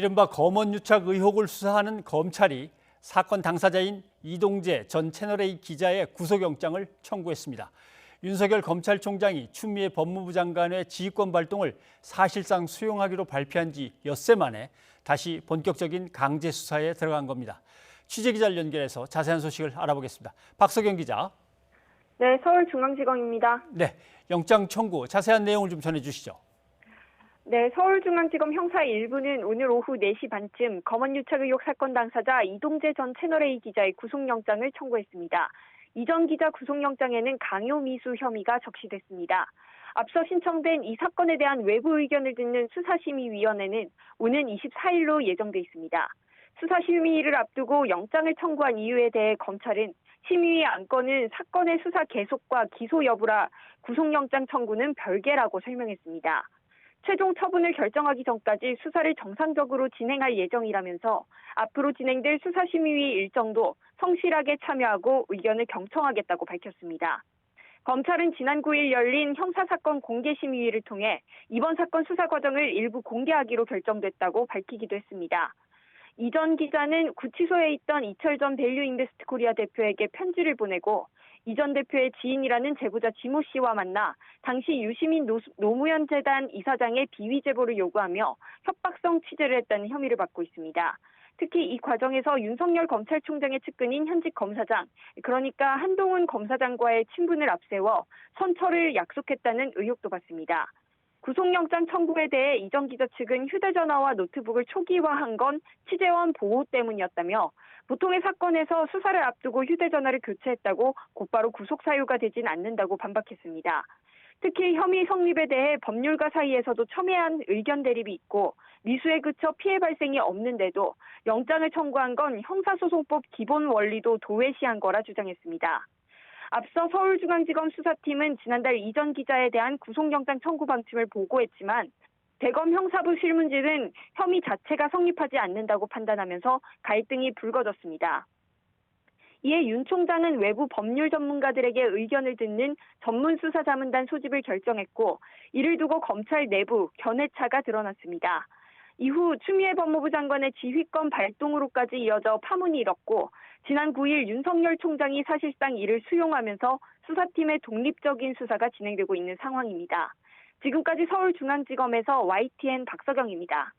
이른바 검언유착 의혹을 수사하는 검찰이 사건 당사자인 이동재 전 채널A 기자의 구속영장을 청구했습니다. 윤석열 검찰총장이 추미애 법무부 장관의 지휘권 발동을 사실상 수용하기로 발표한 지 엿새 만에 다시 본격적인 강제 수사에 들어간 겁니다. 취재기자를 연결해서 자세한 소식을 알아보겠습니다. 박석영 기자. 네, 서울중앙지검입니다. 네, 영장 청구 자세한 내용을 좀 전해주시죠. 네, 서울중앙지검 형사 1부는 오늘 오후 4시 반쯤 검언유착 의혹 사건 당사자 이동재 전 채널A 기자의 구속영장을 청구했습니다. 이 전 기자 구속영장에는 강요미수 혐의가 적시됐습니다. 앞서 신청된 이 사건에 대한 외부 의견을 듣는 수사심의위원회는 오는 24일로 예정돼 있습니다. 수사심의를 앞두고 영장을 청구한 이유에 대해 검찰은 심의위 안건은 사건의 수사 계속과 기소 여부라 구속영장 청구는 별개라고 설명했습니다. 최종 처분을 결정하기 전까지 수사를 정상적으로 진행할 예정이라면서 앞으로 진행될 수사심의위 일정도 성실하게 참여하고 의견을 경청하겠다고 밝혔습니다. 검찰은 지난 9일 열린 형사사건 공개심의위를 통해 이번 사건 수사 과정을 일부 공개하기로 결정됐다고 밝히기도 했습니다. 이 전 기자는 구치소에 있던 이철 전 밸류인베스트 코리아 대표에게 편지를 보내고 이 전 대표의 지인이라는 제보자 지모 씨와 만나 당시 유시민 노무현 재단 이사장의 비위 제보를 요구하며 협박성 취재를 했다는 혐의를 받고 있습니다. 특히 이 과정에서 윤석열 검찰총장의 측근인 현직 검사장, 그러니까 한동훈 검사장과의 친분을 앞세워 선처를 약속했다는 의혹도 받습니다. 구속영장 청구에 대해 이 전 기자 측은 휴대전화와 노트북을 초기화한 건 취재원 보호 때문이었다며 보통의 사건에서 수사를 앞두고 휴대전화를 교체했다고 곧바로 구속 사유가 되진 않는다고 반박했습니다. 특히 혐의 성립에 대해 법률가 사이에서도 첨예한 의견 대립이 있고 미수에 그쳐 피해 발생이 없는데도 영장을 청구한 건 형사소송법 기본 원리도 도외시한 거라 주장했습니다. 앞서 서울중앙지검 수사팀은 지난달 이 전 기자에 대한 구속영장 청구 방침을 보고했지만 대검 형사부 실문지는 혐의 자체가 성립하지 않는다고 판단하면서 갈등이 불거졌습니다. 이에 윤 총장은 외부 법률 전문가들에게 의견을 듣는 전문수사자문단 소집을 결정했고 이를 두고 검찰 내부 견해차가 드러났습니다. 이후 추미애 법무부 장관의 지휘권 발동으로까지 이어져 파문이 일었고 지난 9일 윤석열 총장이 사실상 이를 수용하면서 수사팀의 독립적인 수사가 진행되고 있는 상황입니다. 지금까지 서울중앙지검에서 YTN 박석영입니다.